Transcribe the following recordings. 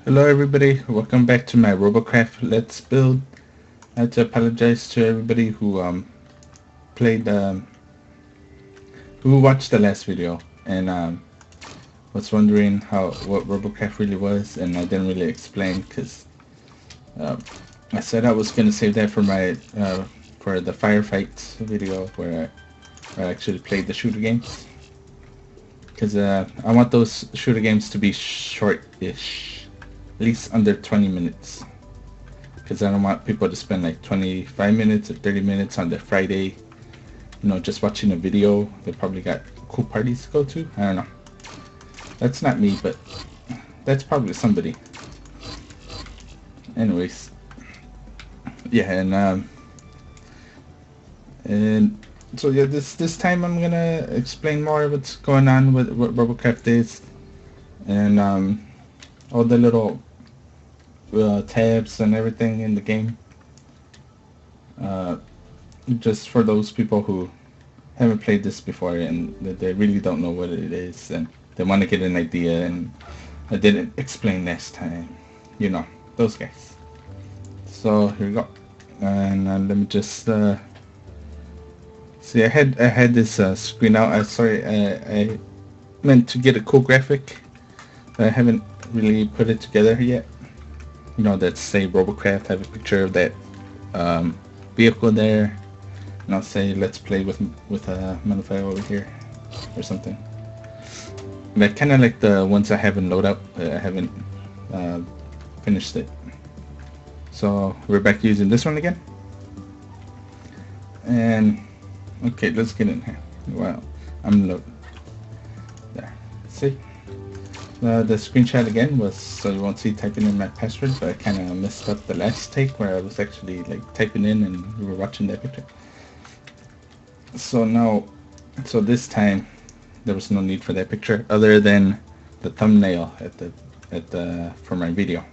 Hello everybody, welcome back to my Robocraft Let's Build. I have to apologize to everybody who played who watched the last video and was wondering what Robocraft really was, and I didn't really explain because uh, I said I was gonna save that for my for the firefights video where I actually played the shooter games, because I want those shooter games to be short-ish, at least under 20 minutes. Because I don't want people to spend like 25 minutes or 30 minutes on their Friday, just watching a video. They probably got cool parties to go to. I don't know. That's not me, but that's probably somebody. Anyways, yeah, and so yeah, this time I'm gonna explain more of what's going on with what Robocraft is, and all the little tabs and everything in the game. Uh, just for those people who haven't played this before and they really don't know what it is and they want to get an idea, and I didn't explain last time. Those guys. So here we go. And let me just see. I had this screen out. I meant to get a cool graphic, but I haven't really put it together yet. That say Robocraft. Have a picture of that vehicle there, and I'll say let's play with a modifier over here or something. But kind of like the ones I haven't loaded up. I haven't finished it. So we're back using this one again. And okay, let's get in here. Wow, I'm loading. There. See? The screenshot again was so you won't see typing in my password, but I kind of messed up the last take where I was actually like typing in and we were watching that picture. So this time there was no need for that picture other than the thumbnail for my video.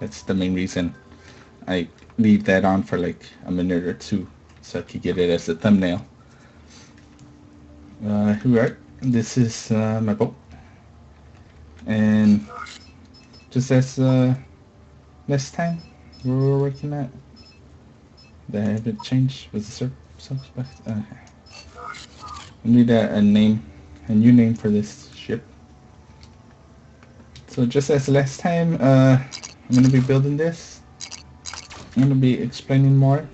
That's the main reason I leave that on for like a minute or two so I could get it as a thumbnail. Here we are. This is my boat. And just as last time we were working at, that haven't changed. Was the subject? Okay. We need a name, a new name for this ship. So just as last time, I'm gonna be building this. I'm gonna be explaining more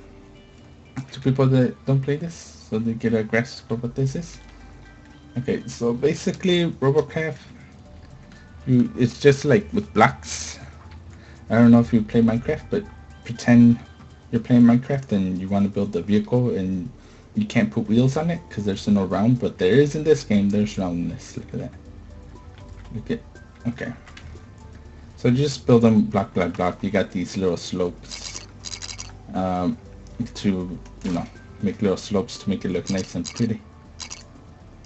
to people that don't play this, so they get a grasp of what this is. Okay, so basically, Robocraft. It's just like with blocks. I don't know if you play Minecraft, but pretend you're playing Minecraft and you want to build a vehicle and you can't put wheels on it because there's no round, but there is in this game. There's roundness. Look at that. Look at. Okay. So just build them block by block. You got these little slopes to make little slopes to make it look nice and pretty.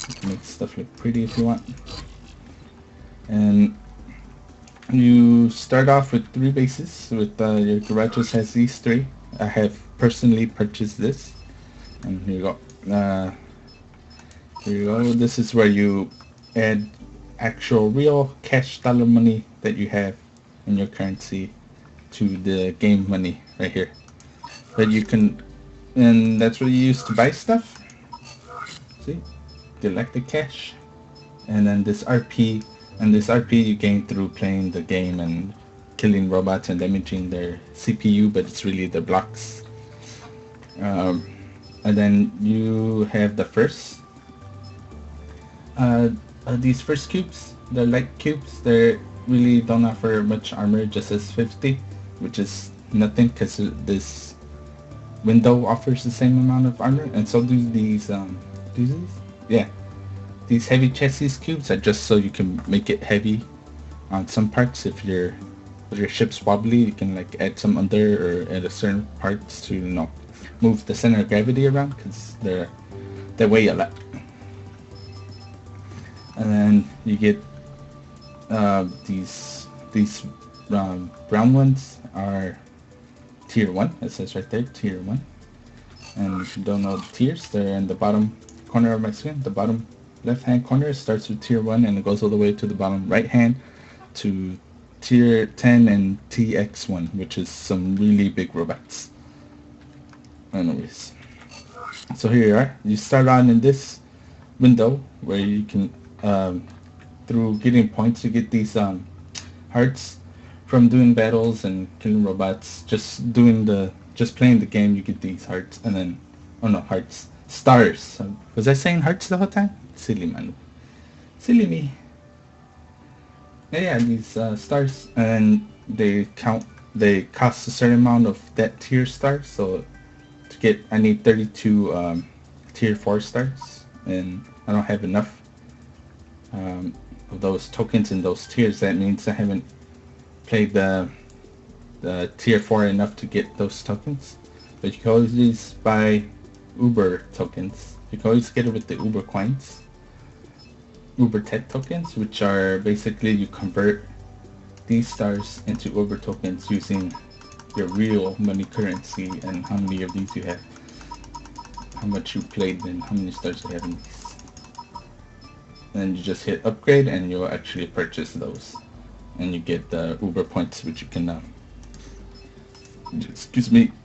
You can make stuff look pretty if you want. And you start off with 3 bases. With your garages has these 3. I have personally purchased this, and here you go. Here you go. This is where you add actual real cash dollar money that you have in your currency to the game money right here. But you can, and that's what you use to buy stuff. See, select the cash, and then this RP. And this RP you gain through playing the game and killing robots and damaging their CPU, but it's really the blocks. And then you have the first. These first cubes, they're light cubes. They really don't offer much armor, just as 50, which is nothing because this window offers the same amount of armor, and so do these. Yeah. These heavy chassis cubes are just so you can make it heavy on some parts. If your ship's wobbly, you can like add some under or add a certain parts to move the center of gravity around because they weigh a lot. And then you get these brown ones are tier 1. It says right there, tier 1. And if you don't know the tiers, they're in the bottom corner of my screen. The bottom left hand corner starts with tier 1 and it goes all the way to the bottom right hand to tier 10 and TX1, which is some really big robots. Anyways, so here you are. You start on in this window where you can, through getting points, you get these hearts from doing battles and killing robots. Just playing the game, you get these hearts, and then, oh no, hearts, stars. Was I saying hearts the whole time? Silly man, silly me. Yeah, these stars, and they cost a certain amount of that tier star. So to get, I need 32 tier 4 stars, and I don't have enough of those tokens in those tiers. That means I haven't played the tier 4 enough to get those tokens. But you can always buy Uber tokens. You can always get it with the Uber coins, Uber tech tokens, which are basically, you convert these stars into Uber tokens using your real money currency and how many of these you have, how much you played, and how many stars you have in these. Then you just hit upgrade and you'll actually purchase those, and you get the Uber points, which you can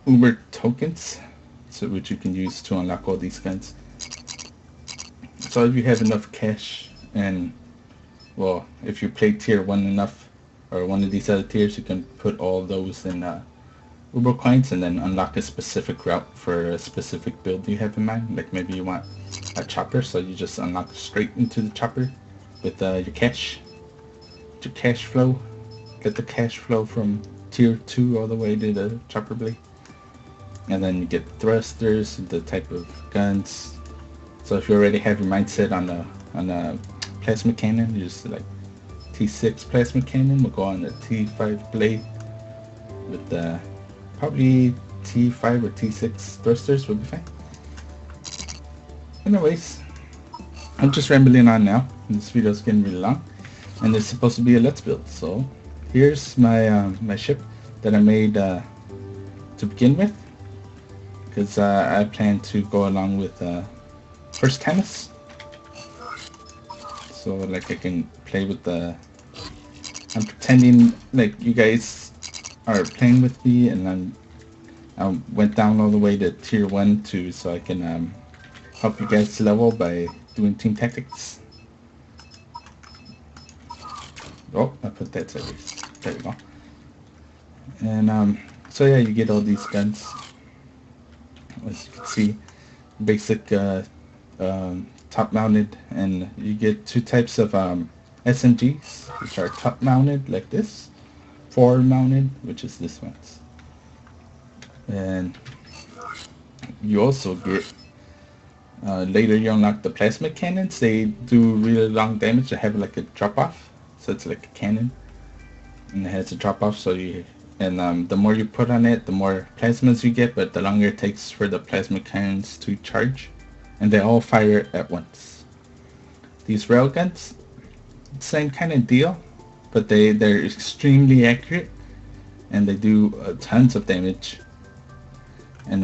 Uber tokens, so which you can use to unlock all these guns. So if you have enough cash, and well, if you play tier 1 enough, or one of these other tiers, you can put all those in Uber coins and then unlock a specific route for a specific build you have in mind. Like maybe you want a chopper, so you just unlock straight into the chopper with your cash. To cash flow, get the cash flow from tier 2 all the way to the chopper blade. And then you get thrusters, the type of guns. So if you already have your mindset on a plasma cannon, you just like T6 plasma cannon, we'll go on the T5 blade with the probably T5 or T6 thrusters will be fine. Anyways, I'm just rambling on now. This video is getting really long, and it's supposed to be a let's build. So here's my my ship that I made to begin with, because I plan to go along with first Tamus. So like I can play with I'm pretending like you guys are playing with me, and I went down all the way to tier 1 too, so I can help you guys level by doing team tactics. Oh, I put that sideways. There we go. And so yeah, you get all these guns. As you can see, basic top mounted, and you get 2 types of SMGs, which are top mounted like this, forward mounted, which is this one. And you also get later you unlock the plasma cannons. They do really long damage. They have like a drop off, so it's like a cannon, and it has a drop off. So the more you put on it, the more plasmas you get, but the longer it takes for the plasma cannons to charge, and they all fire at once. These railguns, same kind of deal, but they're extremely accurate, and they do tons of damage. And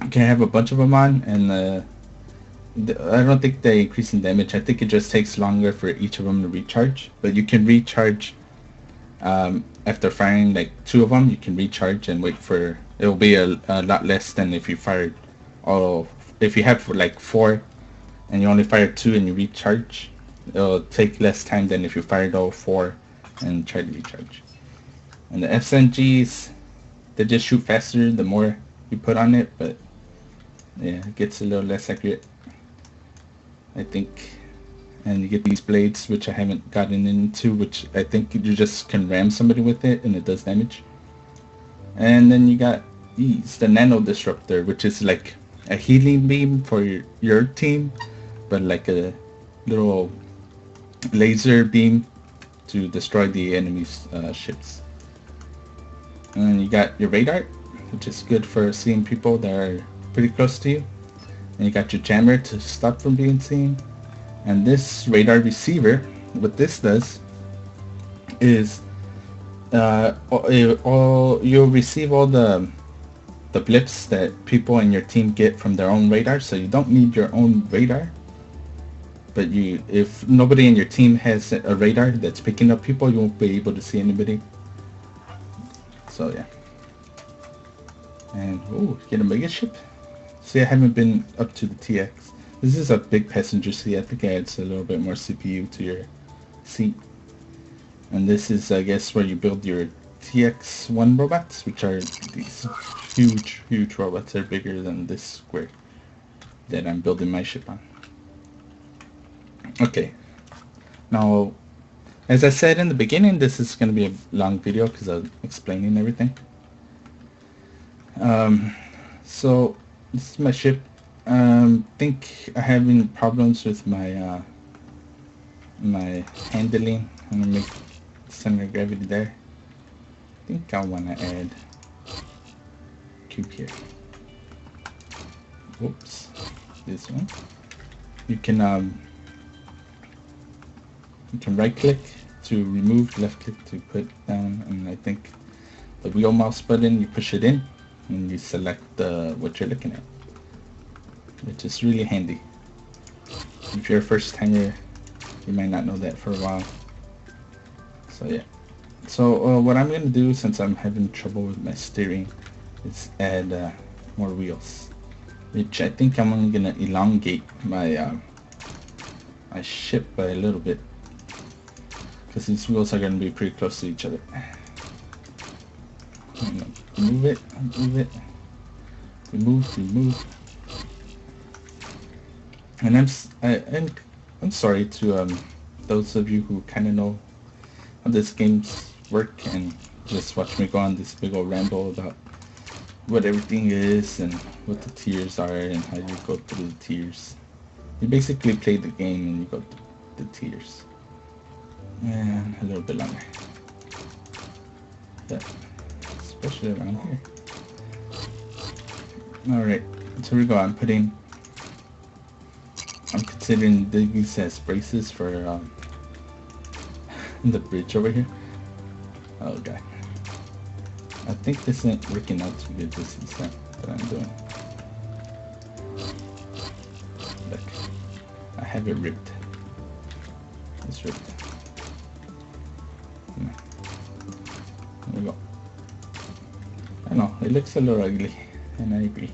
you can have a bunch of them on, and I don't think they increase in damage. I think it just takes longer for each of them to recharge, but you can recharge after firing like 2 of them. You can recharge and wait for, it'll be a lot less than if you fired all. If you have like 4 and you only fire 2 and you recharge, it'll take less time than if you fired all 4 and try to recharge. And the SMGs, they just shoot faster the more you put on it, but yeah, it gets a little less accurate, I think. And you get these blades, which I haven't gotten into, which I think you just can ram somebody with it and it does damage. And then you got these, the nano disruptor, which is like a healing beam for your team, but like a little laser beam to destroy the enemy's ships. And you got your radar, which is good for seeing people that are pretty close to you. And you got your jammer to stop from being seen. And this radar receiver, what this does is you'll receive all the blips that people in your team get from their own radar, so you don't need your own radar. but if nobody in your team has a radar that's picking up people, you won't be able to see anybody. So yeah. And get a mega ship. See, I haven't been up to the TX. This is a big passenger seat. I think it adds a little bit more CPU to your seat. And this is, I guess, where you build your TX1 robots, which are these huge robots. They're bigger than this square that I'm building my ship on. Okay. Now, as I said in the beginning, this is going to be a long video because I'm explaining everything. So this is my ship. Think I'm having problems with my my handling. I'm gonna make center of gravity there. I think I want to add cube here. Whoops, this one. You can right click to remove, left click to put down, and I think the wheel mouse button, you push it in and you select what you're looking at, which is really handy. If you're a first timer, you might not know that for a while. So yeah. So what I'm gonna do, since I'm having trouble with my steering, is add more wheels, which I think I'm only gonna elongate my my ship by a little bit, because these wheels are gonna be pretty close to each other. Move it, remove. And I'm sorry to those of you who kind of know how this game's work and just watch me go on this big old ramble about what everything is and what the tiers are and how you go through the tiers. You basically play the game and you go through the tiers. And a little bit longer. But especially around here. Alright, so here we go. I'm considering these as braces for the bridge over here. Oh god. I think this ain't working out too good, this descent that I'm doing. Look, I have it ripped. It's ripped. There we go. I don't know, it looks a little ugly, and I agree.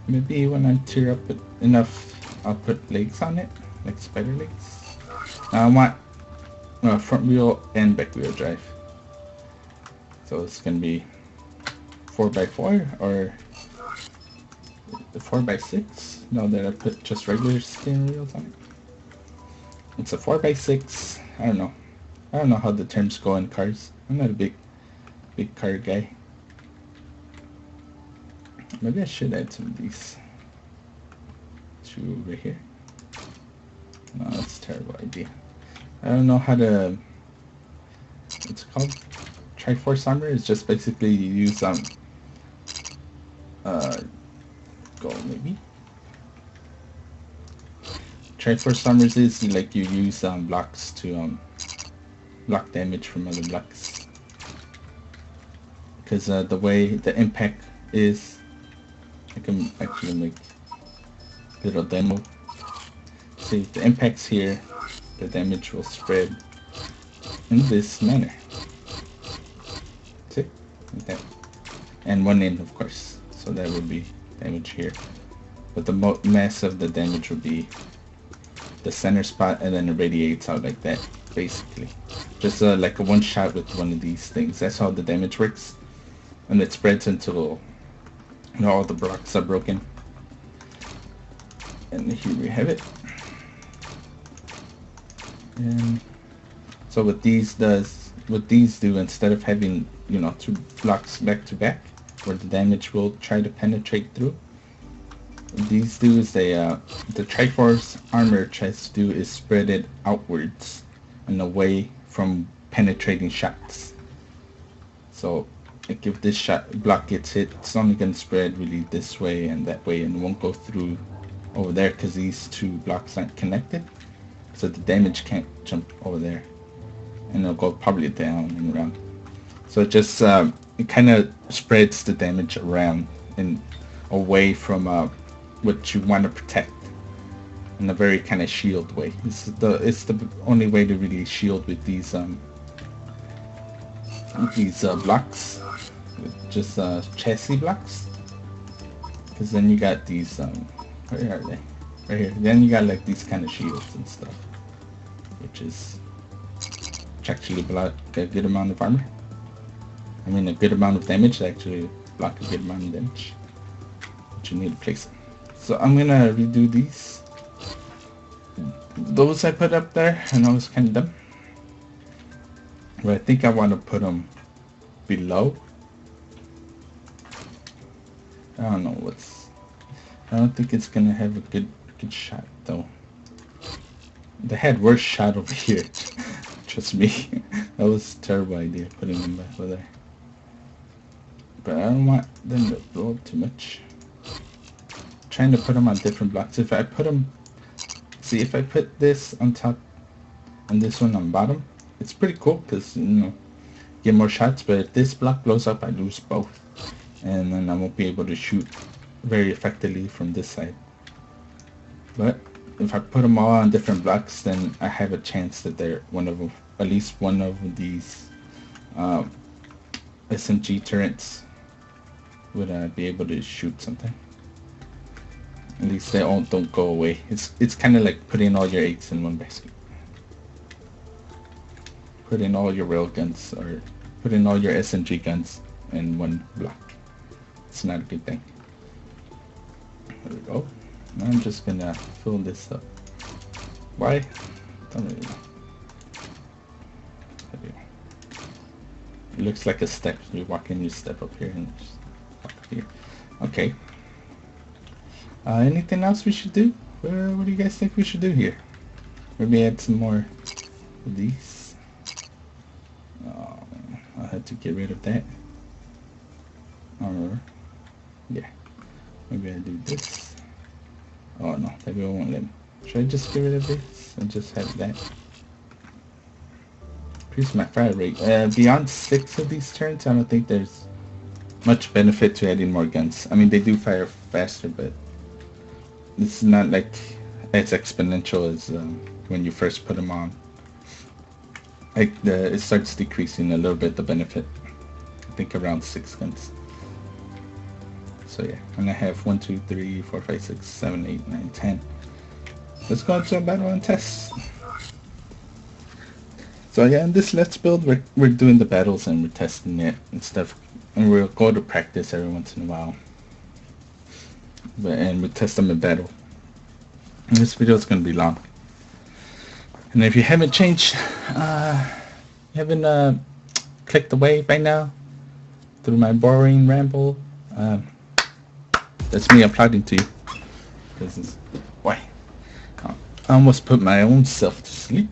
Maybe when I tear up it enough, I'll put legs on it, like spider legs. Now I want front wheel and back wheel drive. So it's gonna be 4x4 or 4x6. Now that I put just regular steering wheels on it. It's a 4x6. I don't know how the terms go in cars. I'm not a big car guy. Maybe I should add some of these to over here. No, that's a terrible idea. I don't know how to. It's called Triforce armor. It's just basically you use gold maybe. Triforce armors is like you use blocks to block damage from other blocks. Because the way the impact is, I can actually make a little demo. See, if the impact's here, the damage will spread in this manner. See? Like that. And one end, of course. So that would be damage here. But the mass of the damage would be the center spot, and then it radiates out like that, basically. Just like a one shot with one of these things. That's how the damage works. And it spreads until all the blocks are broken. And here we have it. And so what these do, instead of having, two blocks back to back where the damage will try to penetrate through, what these do is the Triforce armor tries to do is spread it outwards and away from penetrating shots. So like if this block gets hit, it's only going to spread really this way and that way, and won't go through over there because these two blocks aren't connected. So the damage can't jump over there, and it'll go probably down and around. So it just it kind of spreads the damage around and away from what you want to protect. in a very kind of shield way. It's the only way to really shield with these blocks, with just chassis blocks. Because then you got these where are they? Right here. Then you got like these kind of shields and stuff, which actually block a good amount of armor. I mean a good amount of damage. Actually block a good amount of damage. But you need to place it. So I'm gonna redo these. Those I put up there, and I was kind of dumb. But I think I want to put them below. I don't know I don't think it's gonna have a good shot though. They had worse shot over here. Trust me. That was a terrible idea putting them back over there. But I don't want them to blow up too much. I'm trying to put them on different blocks. If I put them, see, if I put this on top and this one on bottom, it's pretty cool because, you know, get more shots. But if this block blows up, I lose both, and then I won't be able to shoot very effectively from this side. But if I put them all on different blocks, then I have a chance that they're at least one of these SMG turrets would be able to shoot something. At least they all don't go away. It's kind of like putting all your eggs in one basket. Putting all your rail guns or putting all your SMG guns in one block. It's not a good thing. There we go. Now I'm just gonna fill this up. Why? Don't really know. There we go. It looks like a step. You walk in, you step up here, and just walk up here. Okay. Anything else we should do? What do you guys think we should do here? Maybe add some more of these. Oh, I had to get rid of that. Or, yeah. Maybe I do this. Oh no, maybe I won't let me. Should I just get rid of this and just have that? Increase my fire rate. Beyond 6 of these turns, I don't think there's much benefit to adding more guns. I mean, they do fire faster, but it's not like as exponential as when you first put them on. Like it starts decreasing a little bit, the benefit. I think around 6 guns. So yeah, and I have 1, 2, 3, 4, 5, 6, 7, 8, 9, 10. Let's go into a battle and test. So yeah, in this Let's Build, we're doing the battles and we're testing it and stuff. And we'll go to practice every once in a while. And we test them in battle. And this video is going to be long. And if you haven't clicked away by now through my boring ramble, that's me applauding to you. Because why? I almost put my own self to sleep.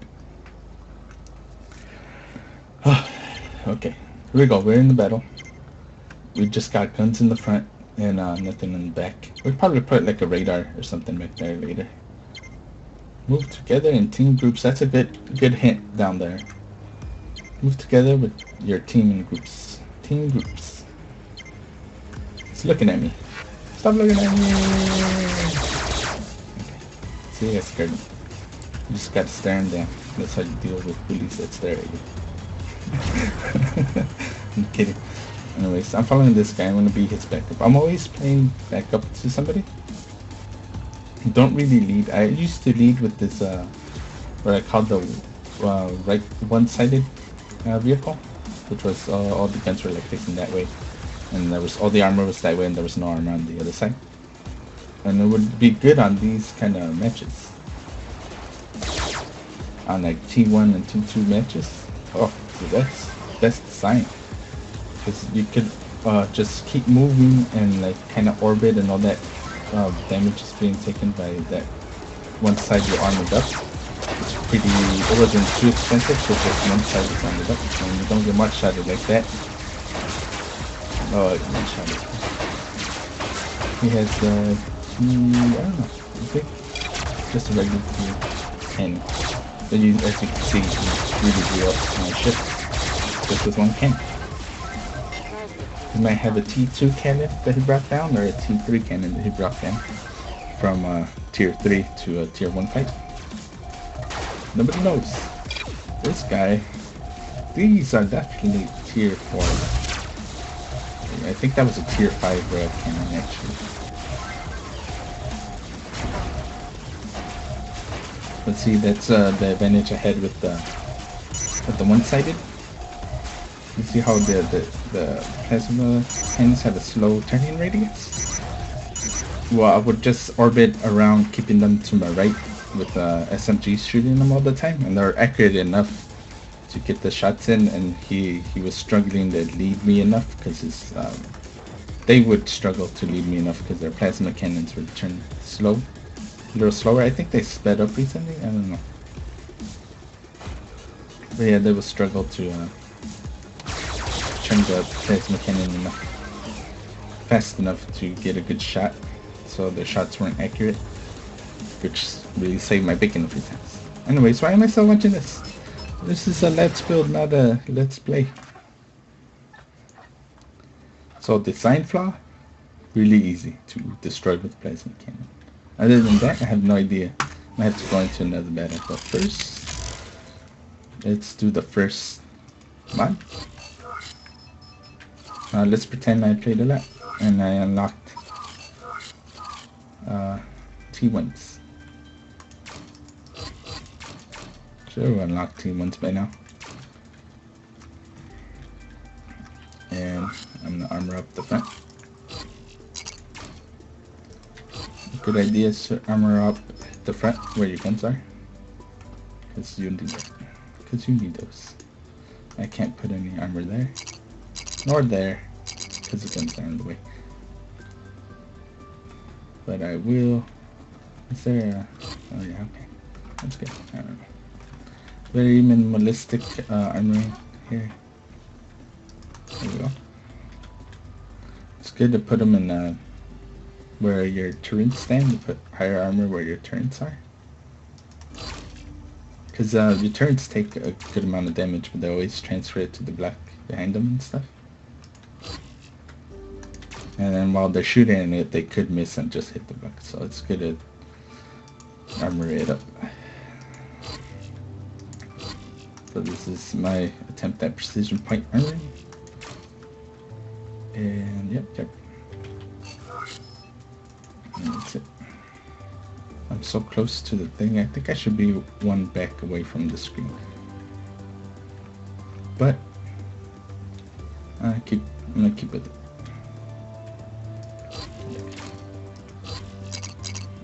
Okay, here we go. We're in the battle. We just got guns in the front and nothing in the back. We'll probably put like a radar or something back there later. Move together in team groups. That's a good hint down there. Move together with your team in groups. Team groups. It's looking at me. Stop looking at me! Okay. See, I scared him. You just gotta stare him down. That's how you deal with bullies that stare at you. I'm kidding. Anyways, I'm following this guy. I'm gonna be his backup. I'm always playing backup to somebody. Don't really lead. I used to lead with this what I call the right one-sided vehicle, which was all the guns were like facing that way, and there was all the armor was that way, and there was no armor on the other side. And it would be good on these kind of matches, on like T1 and T2 matches. Oh, dude, that's the sign, because you could just keep moving and like kind of orbit, and all that damage is being taken by that one side you're armored up. It's it wasn't too expensive, so just one side is armored up, and you don't get much shotted like that. Oh, one shotted. He has I don't know, I think just a regular cannon. But you, as you can see, you really blew up my ship just with one cannon. He might have a T2 cannon that he brought down, or a T3 cannon that he brought down from tier 3 to a tier 1 fight. Nobody knows. This guy, these are definitely tier 4. I think that was a tier 5 red cannon actually. Let's see, that's the advantage I had with the one-sided. You see how the plasma cannons have a slow turning radius? Well, I would just orbit around, keeping them to my right with SMGs shooting them all the time, and they're accurate enough to get the shots in, and he was struggling to lead me enough because his they would struggle to lead me enough because their plasma cannons would turn slow, a little slower. I think they sped up recently, I don't know. But yeah, they would struggle to turn the plasma cannon fast enough to get a good shot, so their shots weren't accurate, which really saved my bacon a few times. Anyways, why am I still watching this? This is a let's build, not a let's play. So design flaw, really easy to destroy with plasma cannon. Other than that, I have no idea. I have to go into another battle, but first, let's do the first mod. Let's pretend I played a lot and I unlocked T1s. Should have unlocked T1s by now. And I'm gonna armor up the front. Good idea is to armor up the front where your guns are, because you need that. Because you need those. I can't put any armor there, nor there, because the guns are in the way. But I will. Is there a? Oh yeah, okay, that's good. I don't know. Very minimalistic armoring here. There we go. It's good to put them in where your turrets stand, to put higher armor where your turrets are. Because your turrets take a good amount of damage, but they always transfer it to the block behind them and stuff. And then while they're shooting it, they could miss and just hit the block, so it's good to armor it up. So this is my attempt at precision point armoring. And yep. And that's it. I'm so close to the thing, I think I should be one back away from the screen. But I'm gonna keep with it.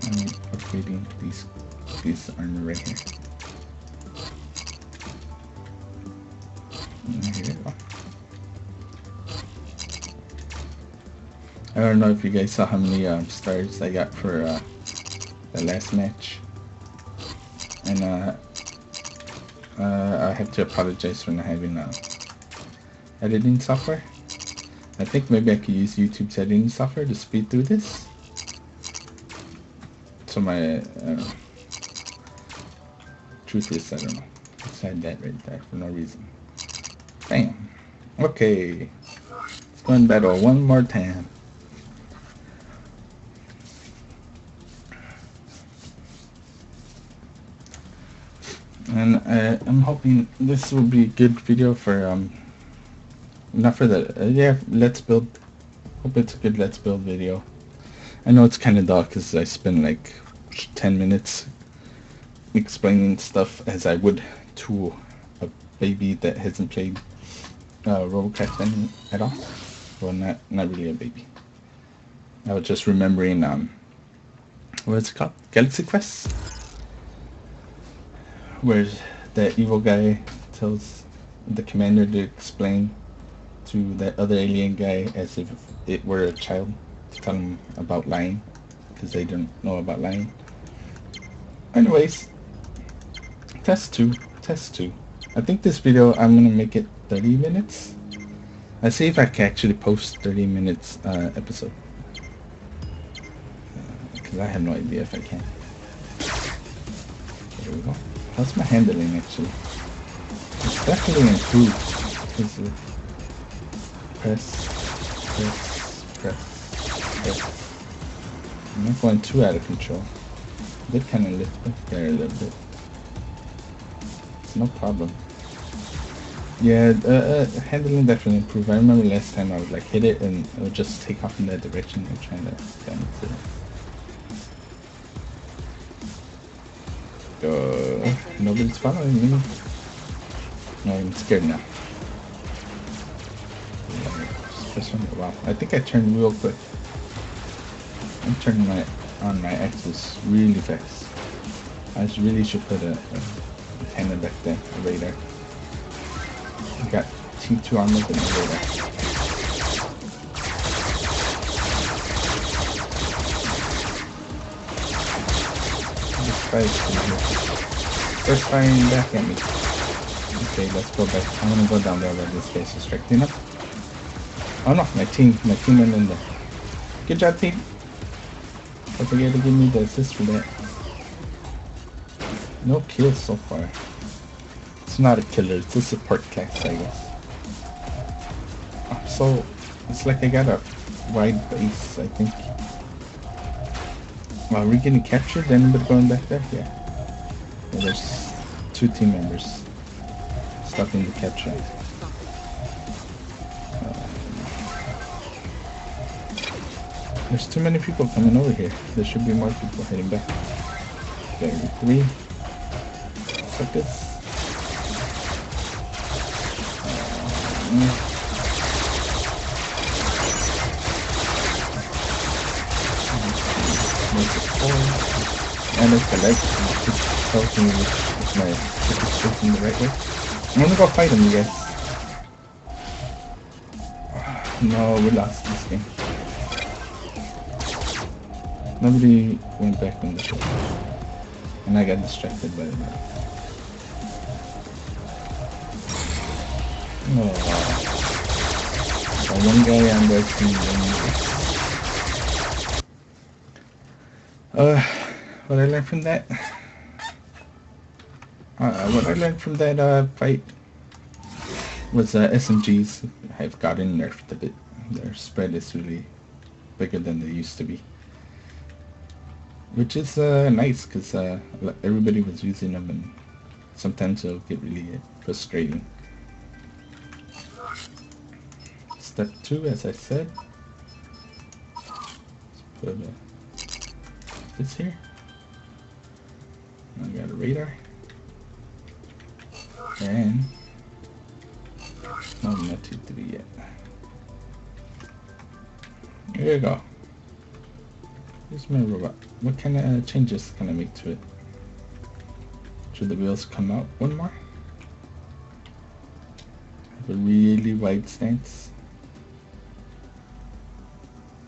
I'm upgrading these armor right here. Here we go. I don't know if you guys saw how many stars I got for the last match, and I have to apologize for not having editing software. I think maybe I could use YouTube's editing software to speed through this. So my truth is, I don't know. I said that right there for no reason. Bam. Okay. Let's go in battle one more time. And I'm hoping this will be a good video for not for the yeah, let's build. Hope it's a good let's build video. I know it's kind of dull because I spend like 10 minutes explaining stuff as I would to a baby that hasn't played Robocraft at all. Well, not really a baby. I was just remembering what is it called? Galaxy Quest, where that evil guy tells the commander to explain to that other alien guy as if it were a child, to tell him about lying, because they don't know about lying. Anyways, test 2. I think this video, I'm gonna make it 30 minutes. I'll see if I can actually post 30 minutes episode, because I have no idea if I can. There we go. How's my handling actually? It's definitely improved. Press. I'm not going too out of control. Did kind of lift up there a little bit. It's no problem. Yeah, handling definitely improved. I remember last time I would like hit it and it would just take off in that direction and trying to balance it. Nobody's following me. No, I'm scared now. Wow, I think I turned real quick. I'm turning on my axis really fast. I really should put a antenna back there, a radar. I got T2 armor and a radar. First firing back at me. Okay, let's go back. I'm gonna go down there where this guy's distracting up. Oh no, my team went in there. Good job, team. Don't forget to give me the assist for that. No kills so far. It's not a killer, it's a support class, I guess. So, it's like I got a wide base, I think. Are we getting captured? Anybody going back there? Yeah. There's 2 team members stuck in the capture. There's too many people coming over here. There should be more people heading back. Okay, 3 seconds. And it's the leg. It's helping me with my shooting the right way. I'm gonna go fight him, you guys. No, we lost this game. Nobody went back on the ship. And I got distracted by the map. Oh. So one guy on their team. What I learned from that? What I learned from that fight was SMGs have gotten nerfed a bit. Their spread is really bigger than they used to be. Which is nice, because everybody was using them and sometimes it'll get really frustrating. Step 2, as I said. Let's put this here. I got a radar. And no, not T3 yet. Here you go. Here's my robot. What kind of changes can I make to it? Should the wheels come out one more? Have a really wide stance.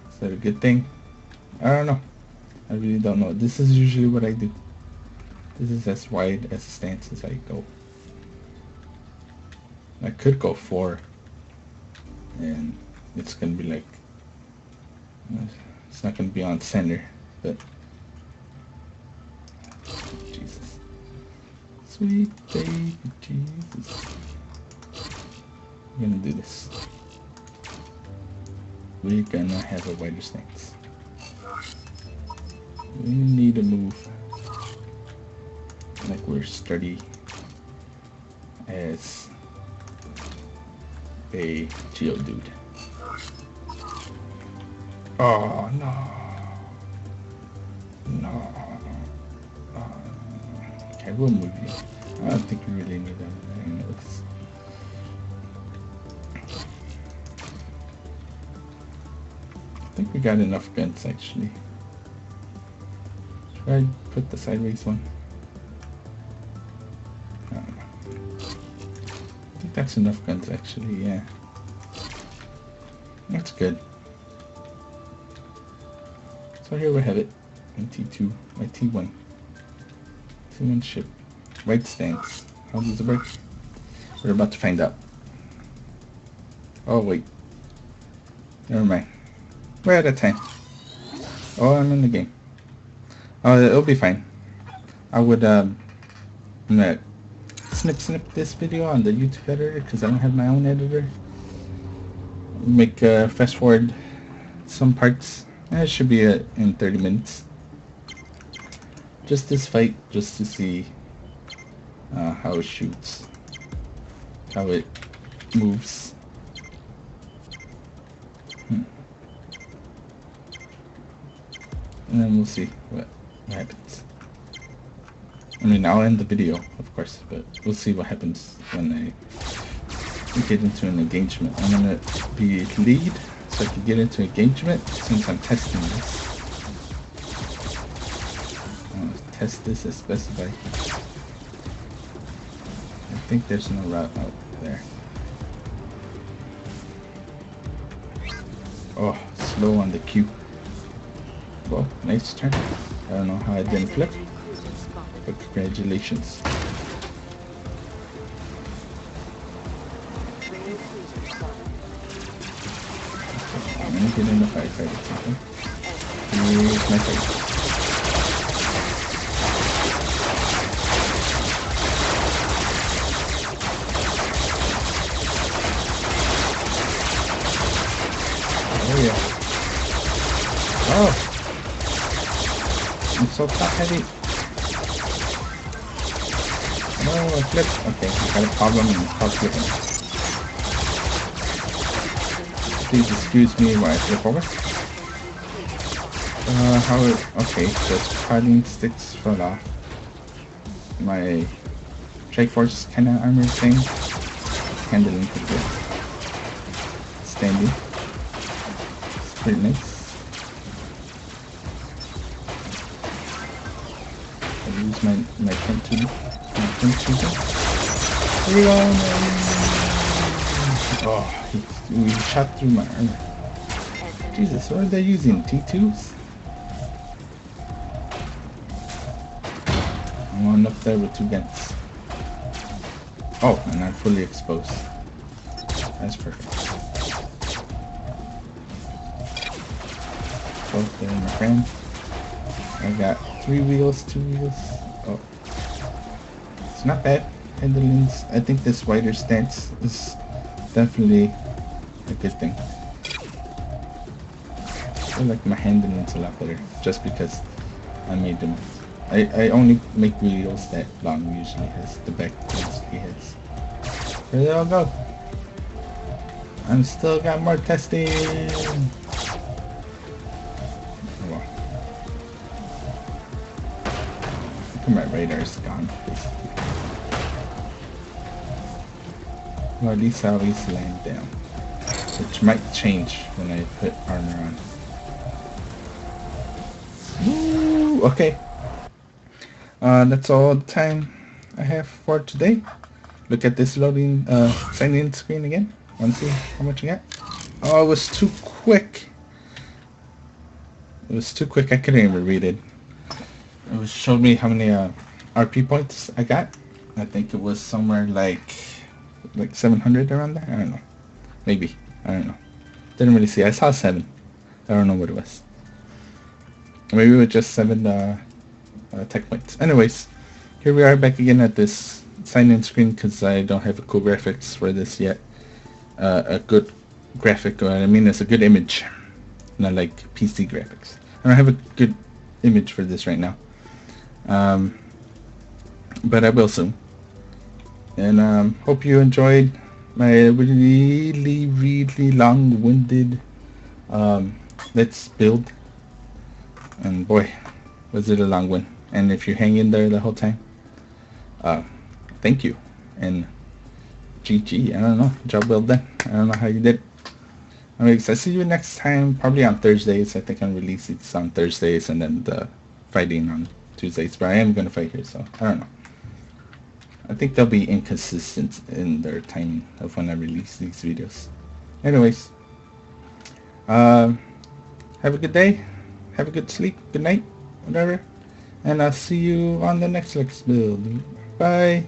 Is that a good thing? I don't know. I really don't know. This is usually what I do. This is as wide as a stance as I go. I could go 4 and it's gonna be like, it's not gonna be on center, but Jesus, sweet baby Jesus, we're gonna do this. We're gonna have a wider stance. We need to move like we're sturdy as a Geodude. Oh no. No. Okay, we'll move you. I don't think we really need that. Anyways. I think we got enough guns actually. Should I put the sideways one? I don't know. I think that's enough guns actually, yeah. That's good. So here we have it. My T2, my T1. T1 ship. Right stance. How does it work? We're about to find out. Oh wait. Never mind. We're out of time. Oh, I'm in the game. Oh, it'll be fine. I would I'm gonna snip this video on the YouTube editor because I don't have my own editor. Make fast forward some parts. It should be in 30 minutes. just this fight, just to see how it shoots, how it moves. And then we'll see what happens. I mean, I'll end the video, of course, but we'll see what happens when I get into an engagement. I'm gonna be lead, so I can get into engagement since I'm testing this. Test this as specified. I think there's no route out there. Oh, slow on the Q. Well, nice turn. I don't know how I didn't flip, but congratulations. I'm gonna get in the firefight or something. Here's my fight. Oh yeah. Oh! I'm so top heavy. No, I flipped. Okay, I got a problem and it's called flipping. Please excuse me while I flip over. Okay, the fighting sticks fell off. My Triforce kind of armor thing. Handling pretty good. Standing. It's pretty nice. I use my Prince. Here we go. Oh, we shot through my armor. Jesus, what are they using? T2s? One up there with 2 guns. Oh, and I'm fully exposed. That's perfect. Both there, my friend. I got 3 wheels, 2 wheels. Oh. It's not bad. Handlings. I think this wider stance is definitely a good thing. I feel like my handling's a lot better just because I made them. I only make wheels that long usually has the back wheels he has. Where they all go? I'm still got more testing. My radar's gone, basically. Well, at least I always land down, which might change when I put armor on. Woo! Okay. That's all the time I have for today. Look at this loading sign-in screen again. Want to see how much I got? Oh, it was too quick. It was too quick. I couldn't even read it. It showed me how many RP points I got. I think it was somewhere like 700 around there. I don't know. Maybe. I don't know. Didn't really see. I saw 7. I don't know what it was. Maybe it was just 7 tech points. Anyways, here we are back again at this sign-in screen because I don't have a cool graphics for this yet. A good graphic, I mean it's a good image. Not like PC graphics. I don't have a good image for this right now. But I will soon. And hope you enjoyed my really long-winded let's build. And boy, was it a long one. And if you hang in there the whole time, thank you. And GG, I don't know, job well done. I don't know how you did. Anyways, I'll see you next time, probably on Thursdays. I think I'm releasing this on Thursdays and then the fighting on Tuesdays. But I am going to fight here, so I don't know. I think they'll be inconsistent in their timing of when I release these videos. Anyways, have a good day. Have a good sleep. Good night. Whatever. And I'll see you on the next build. Bye.